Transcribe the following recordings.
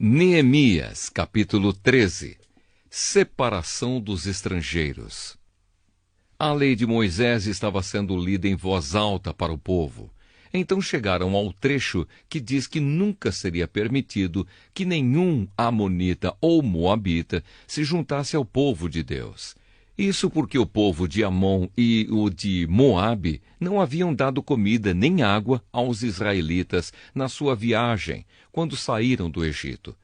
Neemias, capítulo 13. Separação dos estrangeiros. A lei de Moisés estava sendo lida em voz alta para o povo. Então chegaram ao trecho que diz que nunca seria permitido que nenhum amonita ou moabita se juntasse ao povo de Deus. Isso porque o povo de Amon e o de Moabe não haviam dado comida nem água aos israelitas na sua viagem, quando saíram do Egito.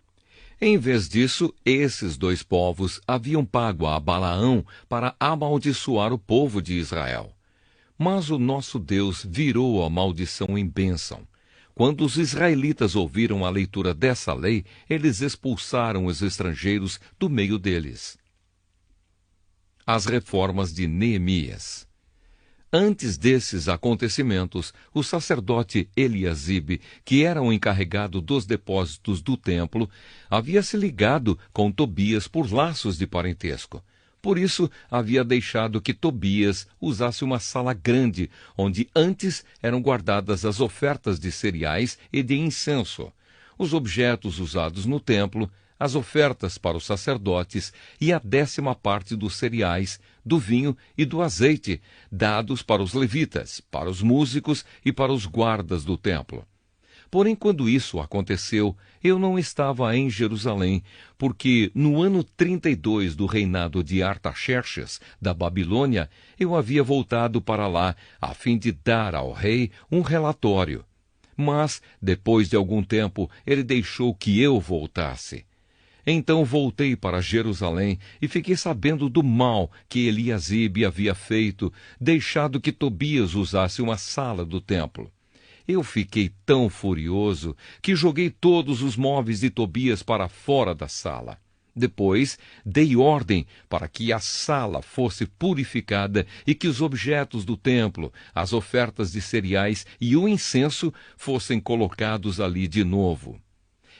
Em vez disso, esses dois povos haviam pago a Balaão para amaldiçoar o povo de Israel. Mas o nosso Deus virou a maldição em bênção. Quando os israelitas ouviram a leitura dessa lei, eles expulsaram os estrangeiros do meio deles. As reformas de Neemias. Antes desses acontecimentos, o sacerdote Eliasibe, que era o encarregado dos depósitos do templo, havia se ligado com Tobias por laços de parentesco. Por isso, havia deixado que Tobias usasse uma sala grande, onde antes eram guardadas as ofertas de cereais e de incenso, os objetos usados no templo, as ofertas para os sacerdotes e a 10ª parte dos cereais, do vinho e do azeite, dados para os levitas, para os músicos e para os guardas do templo. Porém, quando isso aconteceu, eu não estava em Jerusalém, porque no ano 32 do reinado de Artaxerxes, da Babilônia, eu havia voltado para lá, a fim de dar ao rei um relatório. Mas, depois de algum tempo, ele deixou que eu voltasse. Então voltei para Jerusalém e fiquei sabendo do mal que Eliasibe havia feito, deixado que Tobias usasse uma sala do templo. Eu fiquei tão furioso que joguei todos os móveis de Tobias para fora da sala. Depois, dei ordem para que a sala fosse purificada e que os objetos do templo, as ofertas de cereais e o incenso fossem colocados ali de novo.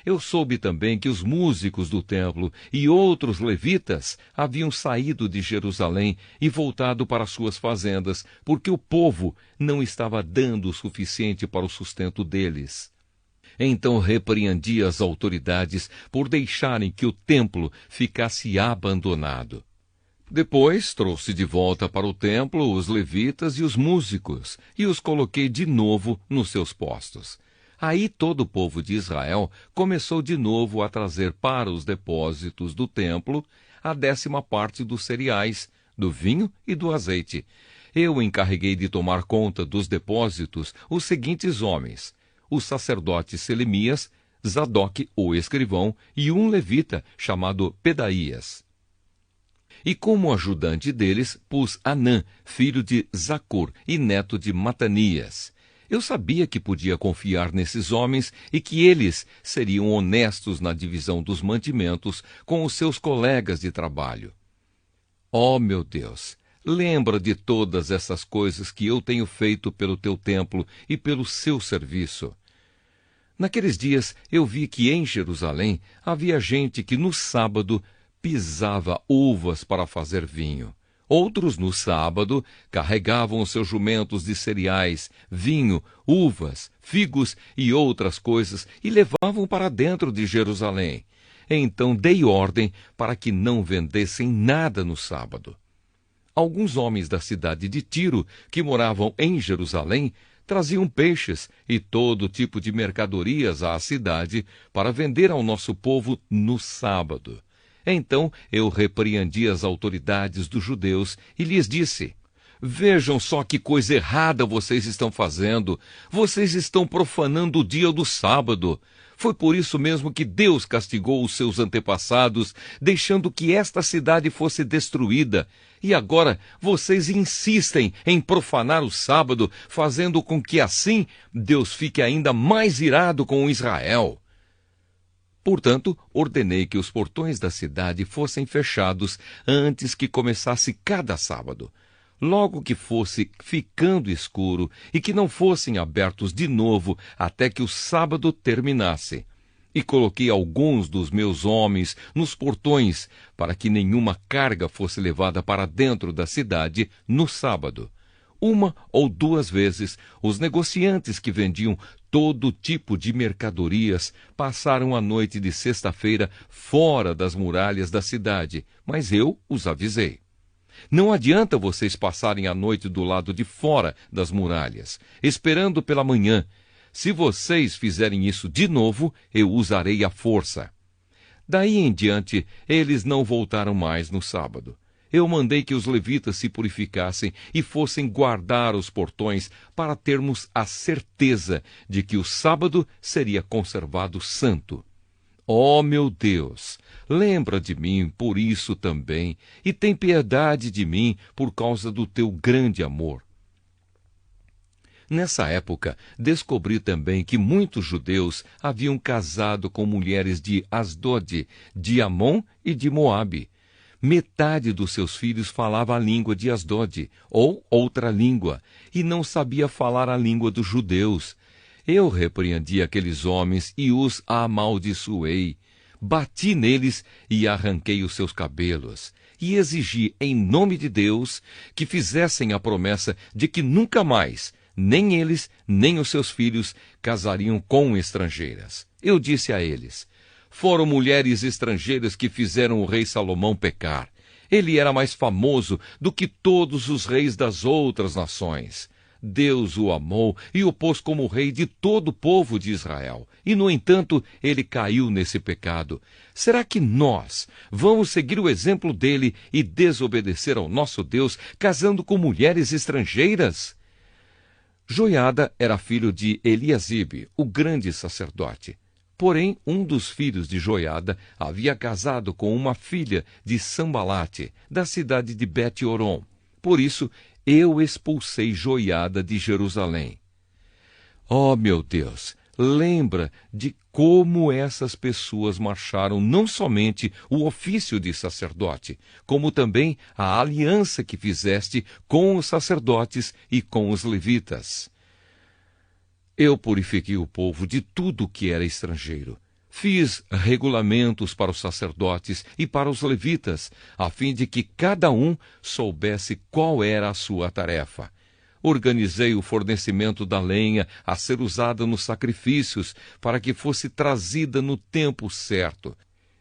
Eu soube também que os músicos do templo e outros levitas haviam saído de Jerusalém e voltado para suas fazendas, porque o povo não estava dando o suficiente para o sustento deles. Então repreendi as autoridades por deixarem que o templo ficasse abandonado. Depois trouxe de volta para o templo os levitas e os músicos, e os coloquei de novo nos seus postos. Aí todo o povo de Israel começou de novo a trazer para os depósitos do templo a 10ª parte dos cereais, do vinho e do azeite. Eu encarreguei de tomar conta dos depósitos os seguintes homens: o sacerdote Selemias, Zadoque, o escrivão, e um levita chamado Pedaías. E como ajudante deles pus Anã, filho de Zacur e neto de Matanias. Eu sabia que podia confiar nesses homens e que eles seriam honestos na divisão dos mantimentos com os seus colegas de trabalho. Ó meu Deus, lembra de todas essas coisas que eu tenho feito pelo teu templo e pelo seu serviço. Naqueles dias eu vi que em Jerusalém havia gente que no sábado pisava uvas para fazer vinho. Outros, no sábado, carregavam os seus jumentos de cereais, vinho, uvas, figos e outras coisas e levavam para dentro de Jerusalém. Então dei ordem para que não vendessem nada no sábado. Alguns homens da cidade de Tiro, que moravam em Jerusalém, traziam peixes e todo tipo de mercadorias à cidade para vender ao nosso povo no sábado. Então eu repreendi as autoridades dos judeus e lhes disse: vejam só que coisa errada vocês estão fazendo. Vocês estão profanando o dia do sábado. Foi por isso mesmo que Deus castigou os seus antepassados, deixando que esta cidade fosse destruída. E agora vocês insistem em profanar o sábado, fazendo com que assim Deus fique ainda mais irado com Israel. Portanto, ordenei que os portões da cidade fossem fechados antes que começasse cada sábado. Logo que fosse ficando escuro e que não fossem abertos de novo até que o sábado terminasse. E coloquei alguns dos meus homens nos portões para que nenhuma carga fosse levada para dentro da cidade no sábado. Uma ou duas vezes, os negociantes que vendiam todo tipo de mercadorias passaram a noite de sexta-feira fora das muralhas da cidade, mas eu os avisei. Não adianta vocês passarem a noite do lado de fora das muralhas, esperando pela manhã. Se vocês fizerem isso de novo, eu usarei a força. Daí em diante, eles não voltaram mais no sábado. Eu mandei que os levitas se purificassem e fossem guardar os portões para termos a certeza de que o sábado seria conservado santo. Ó meu Deus, lembra de mim por isso também, e tem piedade de mim por causa do teu grande amor. Nessa época, descobri também que muitos judeus haviam casado com mulheres de Asdod, de Amon e de Moabe. Metade dos seus filhos falava a língua de Asdod, ou outra língua, e não sabia falar a língua dos judeus. Eu repreendi aqueles homens e os amaldiçoei. Bati neles e arranquei os seus cabelos. E exigi, em nome de Deus, que fizessem a promessa de que nunca mais, nem eles, nem os seus filhos, casariam com estrangeiras. Eu disse a eles: foram mulheres estrangeiras que fizeram o rei Salomão pecar. Ele era mais famoso do que todos os reis das outras nações. Deus o amou e o pôs como rei de todo o povo de Israel. E, no entanto, ele caiu nesse pecado. Será que nós vamos seguir o exemplo dele e desobedecer ao nosso Deus, casando com mulheres estrangeiras? Joiada era filho de Eliasibe, o grande sacerdote. Porém, um dos filhos de Joiada havia casado com uma filha de Sambalate, da cidade de Bet-Horon. Por isso, eu expulsei Joiada de Jerusalém. Ó meu Deus, lembra de como essas pessoas marcharam não somente o ofício de sacerdote, como também a aliança que fizeste com os sacerdotes e com os levitas. Eu purifiquei o povo de tudo que era estrangeiro. Fiz regulamentos para os sacerdotes e para os levitas, a fim de que cada um soubesse qual era a sua tarefa. Organizei o fornecimento da lenha a ser usada nos sacrifícios, para que fosse trazida no tempo certo.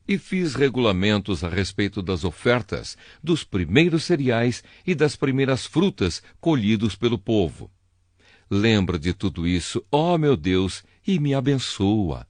E fiz regulamentos a respeito das ofertas, dos primeiros cereais e das primeiras frutas colhidos pelo povo. Lembra de tudo isso, ó meu Deus, e me abençoa.